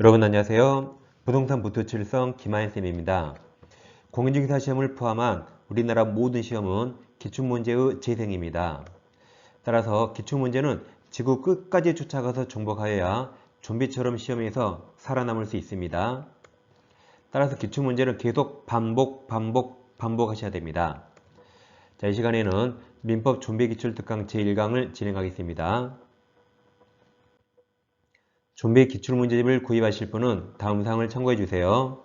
여러분 안녕하세요. 부동산 부투칠성 김하연쌤입니다. 공인중개사 시험을 포함한 우리나라 모든 시험은 기출문제의 재생입니다. 따라서 기출문제는 지구 끝까지 쫓아가서 정복하여야 좀비처럼 시험에서 살아남을 수 있습니다. 따라서 기출문제는 계속 반복하셔야 됩니다. 자, 이 시간에는 민법 좀비기출특강 제1강을 진행하겠습니다. 좀비 기출문제집을 구입하실 분은 다음 사항을 참고해 주세요.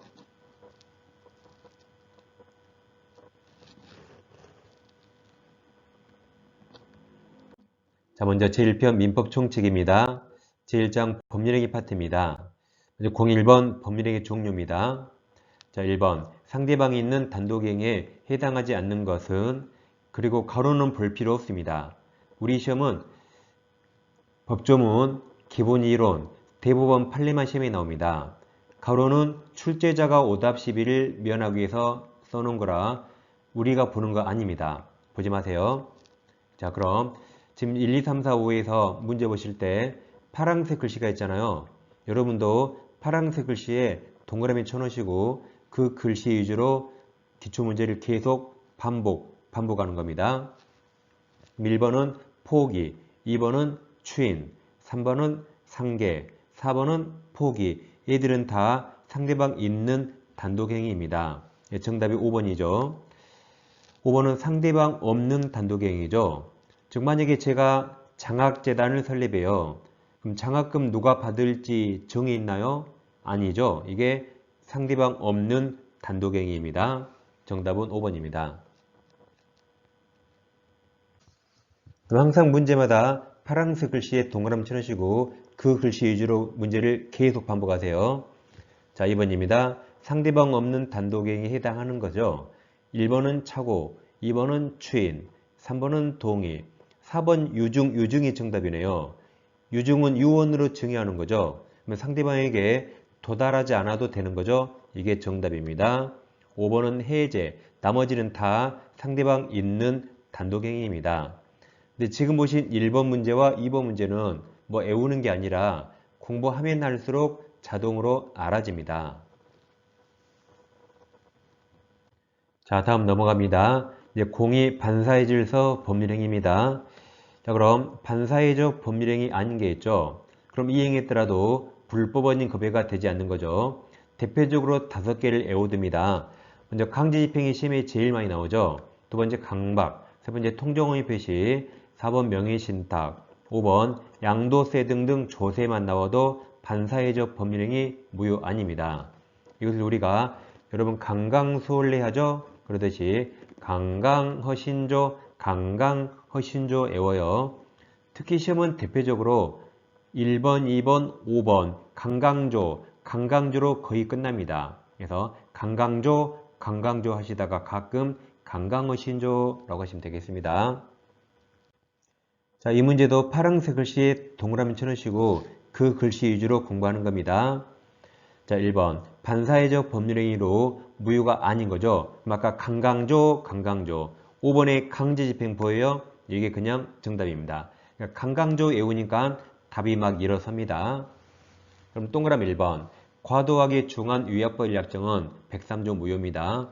자, 먼저 제1편 민법 총칙입니다. 제1장 법률행위 파트입니다. 먼저 01번 법률행위 종류입니다. 자, 1번 상대방이 있는 단독행위에 해당하지 않는 것은 그리고 가로는 볼 필요 없습니다. 우리 시험은 법조문, 기본이론, 대법원 판례만 시험에 나옵니다. 가로는 출제자가 오답 시비를 면하기 위해서 써놓은 거라 우리가 보는 거 아닙니다. 보지 마세요. 자, 그럼 지금 1, 2, 3, 4, 5에서 문제 보실 때 파란색 글씨가 있잖아요. 여러분도 파란색 글씨에 동그라미 쳐놓으시고 그 글씨 위주로 기출문제를 계속 반복하는 겁니다. 1번은 포기, 2번은 추인, 3번은 상계, 4번은 포기. 얘들은 다 상대방 있는 단독행위입니다. 정답이 5번이죠. 5번은 상대방 없는 단독행위죠. 즉 만약에 제가 장학재단을 설립해요. 그럼 장학금 누가 받을지 정이 있나요? 아니죠. 이게 상대방 없는 단독행위입니다. 정답은 5번입니다. 그럼 항상 문제마다 파란색 글씨에 동그라미 쳐놓으시고 그 글씨 위주로 문제를 계속 반복하세요. 자, 2번입니다. 상대방 없는 단독행위에 해당하는 거죠. 1번은 착오, 2번은 추인, 3번은 동의, 4번 유증이 정답이네요. 유증은 유언으로 증여하는 거죠. 그러면 상대방에게 도달하지 않아도 되는 거죠. 이게 정답입니다. 5번은 해제, 나머지는 다 상대방 있는 단독행위입니다. 근데 지금 보신 1번 문제와 2번 문제는 뭐 외우는 게 아니라 공부하면 할수록 자동으로 알아집니다. 자, 다음 넘어갑니다. 이제 공이 반사의 질서 법률행위입니다. 자, 그럼 반사회적 법률행위 아닌 게 있죠. 그럼 이 행위했더라도 불법원인 급여가 되지 않는 거죠. 대표적으로 5개를 외워둡니다. 먼저 강제집행이 시험에 제일 많이 나오죠. 두 번째 강박, 세 번째 통정허위 표시, 4번 명의신탁, 5번 양도세 등등 조세만 나와도 반사회적 법률행위 무효 아닙니다. 이것을 우리가 여러분 강강수월래 하죠. 그러듯이 강강허신조 외워요. 특히 시험은 대표적으로 1번, 2번, 5번 강강조로 거의 끝납니다. 그래서 강강조 하시다가 가끔 강강허신조라고 하시면 되겠습니다. 자, 이 문제도 파란색 글씨에 동그라미 쳐놓으시고 그 글씨 위주로 공부하는 겁니다. 자, 1번 반사회적 법률행위로 무효가 아닌 거죠. 아까 강강조 5번에 강제집행 보여요? 이게 그냥 정답입니다. 그러니까 강강조 외우니까 답이 막 일어섭니다. 그럼 동그라미 1번 과도하게 중한 위약벌 약정은 103조 무효입니다.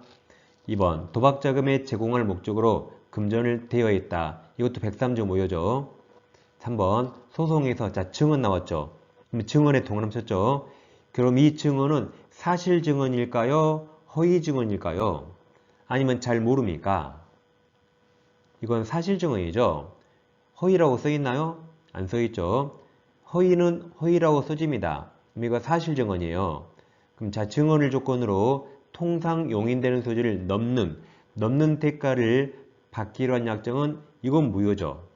2번 도박자금의 제공을 목적으로 금전을 대여했다. 이것도 103조 무효죠. 3번 소송에서 자 증언 나왔죠. 그럼 증언에 동그라미 쳤죠. 그럼 이 증언은 사실 증언일까요? 허위 증언일까요? 아니면 잘 모릅니까? 이건 사실 증언이죠. 허위라고 써있나요? 안 써있죠. 허위는 허위라고 써집니다. 그럼 이거 사실 증언이에요. 그럼 자 증언을 조건으로 통상 용인되는 소지를 넘는 대가를 받기로 한 약정은 이건 무효죠.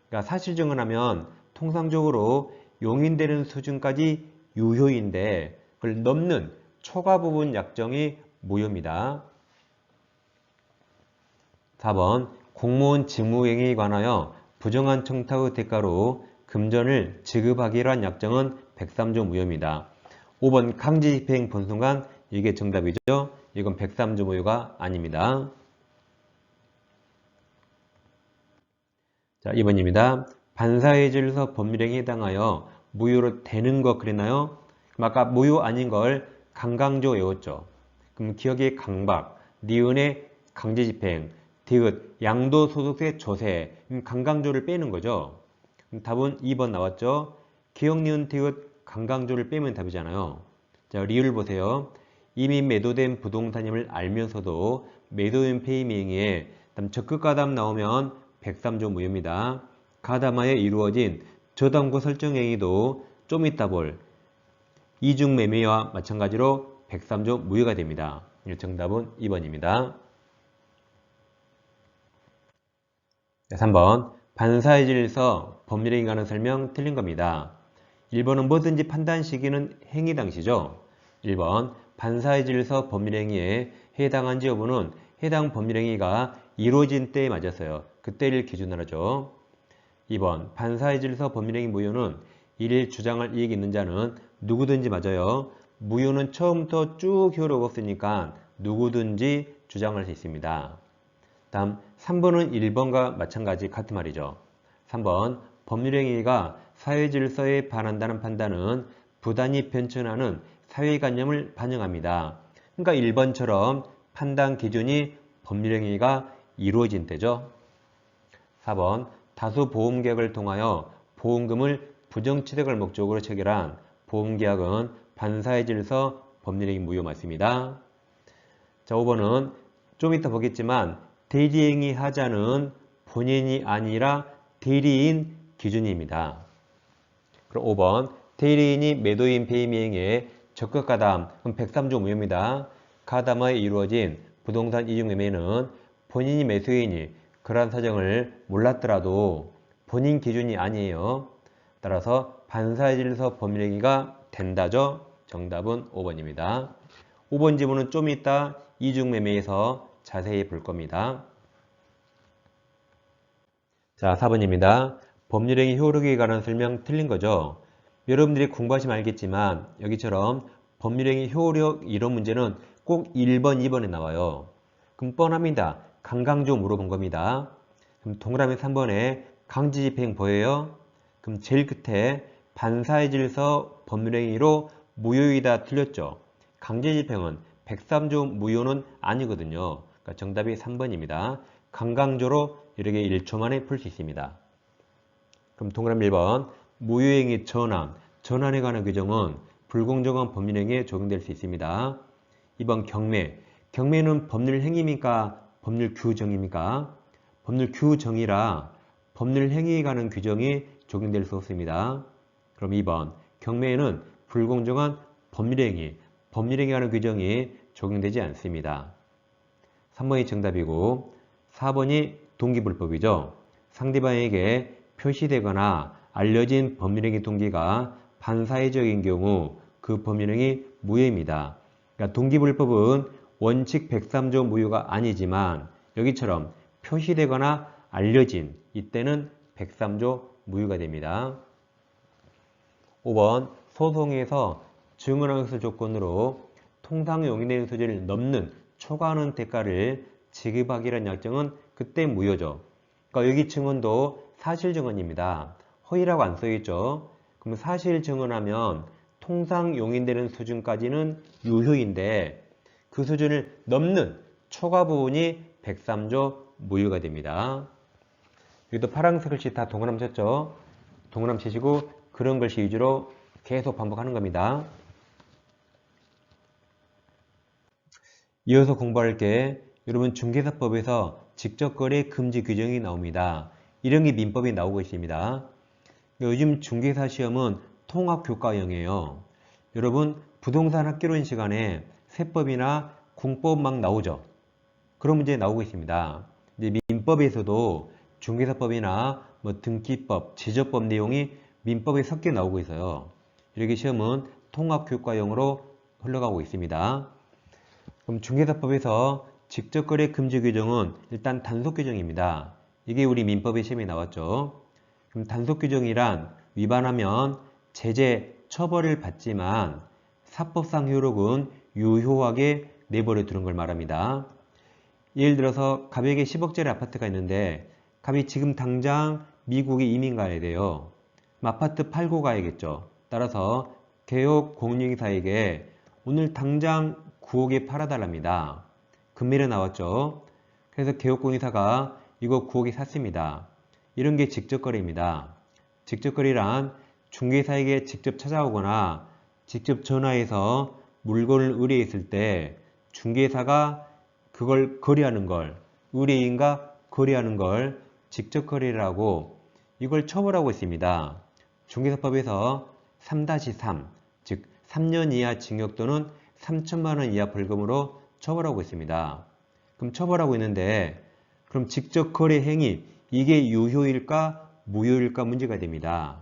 그러니까 사실 증언하면 통상적으로 용인되는 수준까지 유효인데 그걸 넘는 초과 부분 약정이 무효입니다. 4번 공무원 직무행위에 관하여 부정한 청탁의 대가로 금전을 지급하기로 한 약정은 103조 무효입니다. 5번 강제집행 본 순간 이게 정답이죠. 이건 103조 무효가 아닙니다. 자, 2번입니다. 반사회질서 법률행위에 해당하여 무효로 되는 거 그랬나요? 아까 무효 아닌 걸 강강조 외웠죠. 그럼 기억의 강박, 니은의 강제집행, 디귿, 양도소득세 조세, 강강조를 빼는 거죠. 답은 2번 나왔죠. 기억, 니은, 디귿, 강강조를 빼면 답이잖아요. 자, 리을 보세요. 이미 매도된 부동산임을 알면서도 매도인 페이밍에 적극 가담 나오면 103조 무효입니다. 가담하에 이루어진 저당고 설정 행위도 좀 이따 볼 이중 매매와 마찬가지로 103조 무효가 됩니다. 정답은 2번입니다. 3번 반사의 질서 법률행위 관한 설명 틀린 겁니다. 1번은 뭐든지 판단 시기는 행위 당시죠. 1번 반사의 질서 법률행위에 해당한지 여부는 해당 법률행위가 이루어진 때에 맞았어요. 그때를 기준으로 하죠. 2번 반사의 질서 법률행위 무효는 이를 주장할 이익이 있는 자는 누구든지 맞아요. 무효는 처음부터 쭉 효력 없으니까 누구든지 주장할 수 있습니다. 다음 3번은 1번과 마찬가지 같은 말이죠. 3번 법률행위가 사회질서에 반한다는 판단은 부단히 변천하는 사회관념을 반영합니다. 그러니까 1번처럼 판단 기준이 법률행위가 이루어진 때죠. 4번 다수 보험계약을 통하여 보험금을 부정취득을 목적으로 체결한 보험계약은 반사의 질서 법률행위 무효 맞습니다. 자, 5번은 좀 이따 보겠지만 대리행위 하자는 본인이 아니라 대리인 기준입니다. 그럼 5번 대리인이 매도인 배임행위에 적극 가담, 그럼 103조 무효입니다. 가담하에 이루어진 부동산 이중 매매는 본인이 매수인이 그러한 사정을 몰랐더라도 본인 기준이 아니에요. 따라서 반사의 질서 법률행위가 된다죠. 정답은 5번입니다. 5번 지문은 좀 이따 이중 매매에서 자세히 볼 겁니다. 자, 4번입니다. 법률행위 효력에 관한 설명 틀린 거죠. 여러분들이 공부하시면 알겠지만 여기처럼 법률행위 효력 이런 문제는 꼭 1번, 2번에 나와요. 그럼 뻔합니다. 강강조 물어본 겁니다. 그럼 동그라미 3번에 강제집행 보여요? 그럼 제일 끝에 반사의 질서 법률행위로 무효이다 틀렸죠. 강제집행은 103조 무효는 아니거든요. 그러니까 정답이 3번입니다. 강강조로 이렇게 1초 만에 풀 수 있습니다. 그럼 동그라미 1번 무효행위 전환, 전환에 관한 규정은 불공정한 법률행위에 적용될 수 있습니다. 2번 경매, 경매는 법률행위입니까? 법률규정입니까? 법률규정이라 법률행위에 관한 규정이 적용될 수 없습니다. 그럼 2번 경매에는 불공정한 법률행위, 법률행위에 관한 규정이 적용되지 않습니다. 3번이 정답이고 4번이 동기불법이죠. 상대방에게 표시되거나 알려진 법률행위 동기가 반사회적인 경우 그 법률행위 무효입니다. 그러니까 동기불법은 원칙 103조 무효가 아니지만 여기처럼 표시되거나 알려진 이때는 103조 무효가 됩니다. 5번 소송에서 증언한 것을 조건으로 통상 용인되는 소재를 넘는 초과하는 대가를 지급하기란 약정은 그때 무효죠. 그러니까 여기 증언도 사실 증언입니다. 허위라고 안 써있죠. 그럼 사실 증언하면 통상 용인되는 수준까지는 유효인데 그 수준을 넘는 초과 부분이 103조 무효가 됩니다. 여기도 파란색 글씨 다 동그라미 쳤죠. 동그라미 치시고 그런 글씨 위주로 계속 반복하는 겁니다. 이어서 공부할 게 여러분 중개사법에서 직접거래 금지 규정이 나옵니다. 이런 게 민법이 나오고 있습니다. 요즘 중개사 시험은 통합교과형이에요. 여러분 부동산 학개론 시간에 세법이나 궁법 막 나오죠. 그런 문제 나오고 있습니다. 이제 민법에서도 중개사법이나 뭐 등기법, 제조법 내용이 민법에 섞여 나오고 있어요. 이렇게 시험은 통합교과형으로 흘러가고 있습니다. 그럼 중개사법에서 직접거래 금지 규정은 일단 단속 규정입니다. 이게 우리 민법의 시험에 나왔죠. 그럼 단속 규정이란 위반하면 제재, 처벌을 받지만 사법상 효력은 유효하게 내버려 두는 걸 말합니다. 예를 들어서 갑에게 10억짜리 아파트가 있는데 갑이 지금 당장 미국에 이민 가야 돼요. 아파트 팔고 가야겠죠. 따라서 개업 공인중개사에게 오늘 당장 9억에 팔아달랍니다. 금매로 나왔죠. 그래서 개업 공인중개사가 이거 9억에 샀습니다. 이런 게 직접거래입니다. 직접거래란 중개사에게 직접 찾아오거나 직접 전화해서 물건을 의뢰했을 때 중개사가 그걸 거래하는 걸, 의뢰인과 거래하는 걸 직접거래라고 이걸 처벌하고 있습니다. 중개사법에서 3-3, 즉 3년 이하 징역 또는 3천만 원 이하 벌금으로 처벌하고 있습니다. 그럼 처벌하고 있는데 그럼 직접 거래 행위 이게 유효일까 무효일까 문제가 됩니다.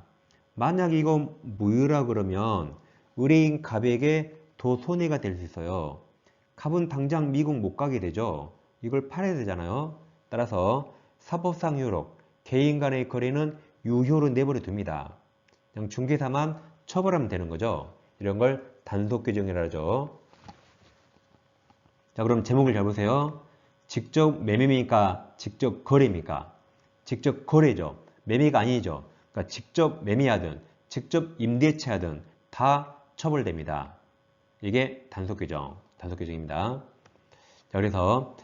만약 이거 무효라 그러면 의뢰인 갑에게 더 손해가 될 수 있어요. 갑은 당장 미국 못 가게 되죠. 이걸 팔아야 되잖아요. 따라서 사법상 효력, 개인 간의 거래는 유효로 내버려 둡니다. 그냥 중개사만 처벌하면 되는 거죠. 이런 걸 단속 규정이라 하죠. 자, 그럼 제목을 잘 보세요. 직접 매매입니까? 직접 거래입니까? 직접 거래죠. 매매가 아니죠. 그러니까 직접 매매하든 직접 임대차하든 다 처벌됩니다. 이게 단속 규정입니다. 자, 그래서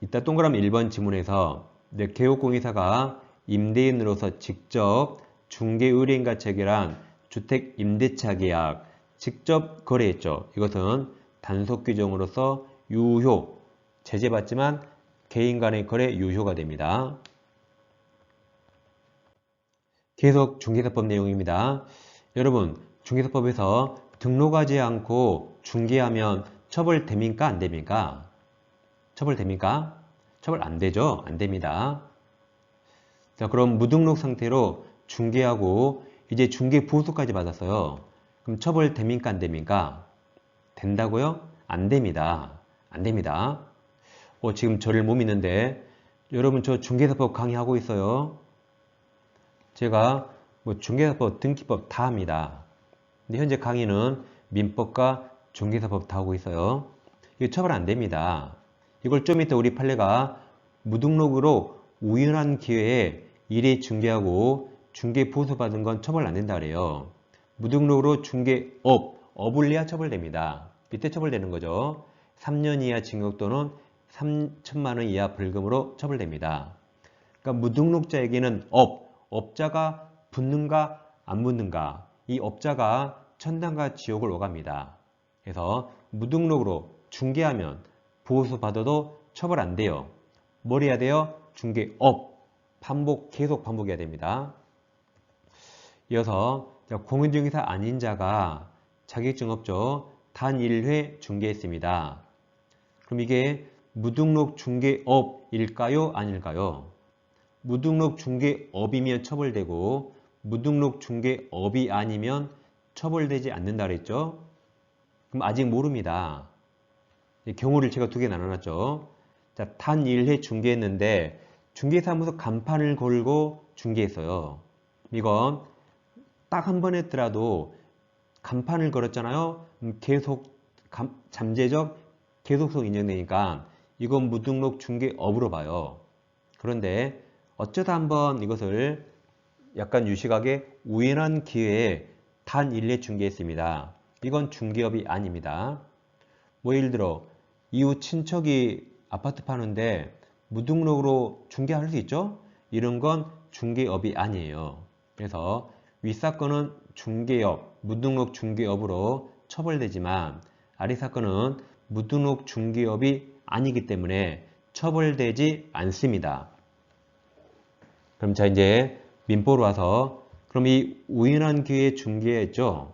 이따 동그라미 1번 지문에서 개업공인사가 임대인으로서 직접 중개 의뢰인과 체결한 주택 임대차 계약 직접 거래했죠. 이것은 단속 규정으로서 유효, 제재받지만 개인 간의 거래 유효가 됩니다. 계속 중개사법 내용입니다. 여러분, 중개사법에서 등록하지 않고 중개하면 처벌됩니까? 안 됩니까? 처벌됩니까? 처벌 안 되죠? 안 됩니다. 자, 그럼 무등록 상태로 중개하고 이제 중개 보수까지 받았어요. 그럼 처벌됩니까? 안 됩니까? 된다고요? 안 됩니다. 안 됩니다. 지금 저를 못 믿는데 여러분 저 중개사법 강의하고 있어요. 제가 중개사법, 등기법 다 합니다. 근데 현재 강의는 민법과 중개사법 다 하고 있어요. 이거 처벌 안 됩니다. 이걸 좀 이따 우리 판례가 무등록으로 우연한 기회에 일에 중개하고 중개 보수 받은 건 처벌 안 된다 그래요. 무등록으로 업을 내야 처벌됩니다. 이때 처벌되는 거죠. 3년 이하 징역 또는 3천만 원 이하 벌금으로 처벌됩니다. 그러니까 무등록자에게는 업자가 붙는가 안 붙는가, 이 업자가 천당과 지옥을 오갑니다. 그래서 무등록으로 중개하면 보수 받아도 처벌 안 돼요. 뭘 해야 돼요? 중개업 계속 반복해야 됩니다. 이어서 공인중개사 아닌 자가 자격증 없죠. 단 1회 중개했습니다. 그럼 이게 무등록 중개업일까요? 아닐까요? 무등록 중개업이면 처벌되고 무등록 중개업이 아니면 처벌되지 않는다 그랬죠? 그럼 아직 모릅니다. 경우를 제가 2개 나눠놨죠. 자, 단 1회 중개했는데 중개사무소 간판을 걸고 중개했어요. 이건 딱 한 번 했더라도 간판을 걸었잖아요. 계속 잠재적 계속성 인정되니까 이건 무등록 중개업으로 봐요. 그런데 어쩌다 한번 이것을 약간 유식하게 우연한 기회에 단 1회 중개했습니다. 이건 중개업이 아닙니다. 예를 들어 이웃 친척이 아파트 파는데 무등록으로 중개할 수 있죠? 이런 건 중개업이 아니에요. 그래서 윗사건은 중개업, 무등록 중개업으로 처벌되지만 아래사건은 무등록 중개업이 아니기 때문에 처벌되지 않습니다. 그럼 자 이제 민법으로 와서 그럼 이 우연한 기회에 중개했죠.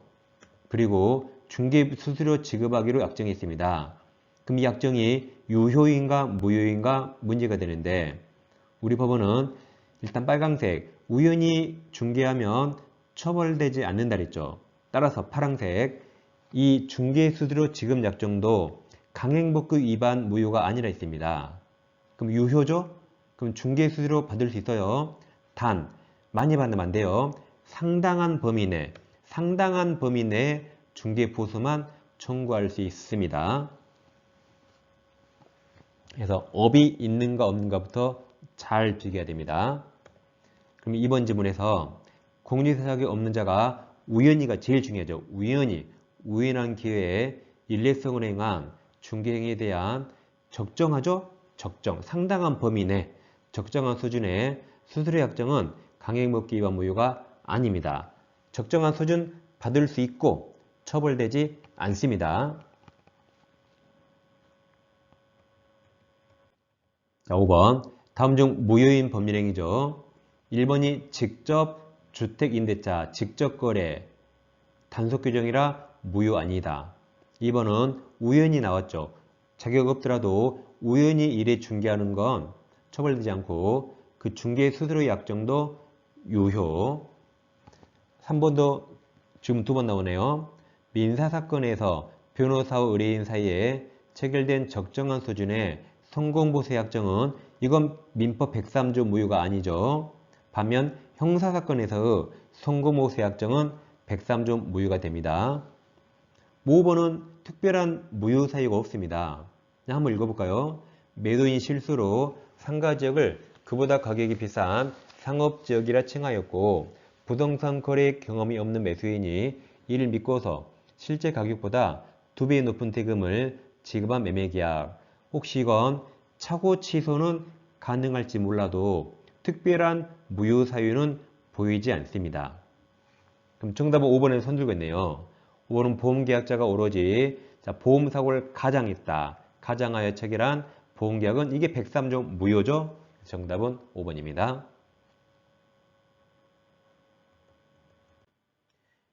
그리고 중개 수수료 지급하기로 약정했습니다. 그럼 이 약정이 유효인가 무효인가 문제가 되는데 우리 법원은 일단 빨강색 우연히 중개하면 처벌되지 않는다 그랬죠. 따라서 파란색 이 중개 수수료 지급 약정도 강행법규 위반 무효가 아니라 있습니다. 그럼 유효죠? 그럼 중개 수수료 받을 수 있어요. 단 많이 받으면 안 돼요. 상당한 범위 내 중개 보수만 청구할 수 있습니다. 그래서 업이 있는가 없는가부터 잘 비교해야 됩니다. 그럼 이번 지문에서 공인중개사 자격이 없는 자가 우연히가 제일 중요하죠. 우연한 기회에 일례성을 행한 중개행위에 대한 적정하죠? 상당한 범위 내 적정한 수준의 수수료 약정은 강행법기 위반 무효가 아닙니다. 적정한 수준 받을 수 있고 처벌되지 않습니다. 자, 5번. 다음 중 무효인 법률행위죠. 1번이 직접 주택임대차, 직접거래, 단속규정이라 무효 아니다. 2번은 우연히 나왔죠. 자격 없더라도 우연히 일에 중개하는 건 처벌되지 않고 그 중개 수수료 약정도 유효. 3번도 지금 2번 나오네요. 민사사건에서 변호사와 의뢰인 사이에 체결된 적정한 수준의 성공보세 약정은 이건 민법 103조 무효가 아니죠. 반면 형사사건에서의 성공보세 약정은 103조 무효가 됩니다. 5번은 특별한 무효 사유가 없습니다. 한번 읽어볼까요? 매도인 실수로 상가지역을 그보다 가격이 비싼 상업지역이라 칭하였고 부동산 거래 경험이 없는 매수인이 이를 믿고서 실제 가격보다 2배 높은 대금을 지급한 매매계약. 혹시 이건 차고 취소는 가능할지 몰라도 특별한 무효 사유는 보이지 않습니다. 그럼 정답은 5번에 손들겠네요. 5번은 보험계약자가 오로지 보험사고를 가장했다. 가장하여 체결한 보험계약은 이게 103조 무효죠? 정답은 5번입니다.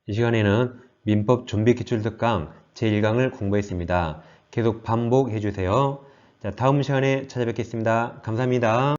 이 시간에는 민법 좀비기출특강 제1강을 공부했습니다. 계속 반복해 주세요. 자, 다음 시간에 찾아뵙겠습니다. 감사합니다.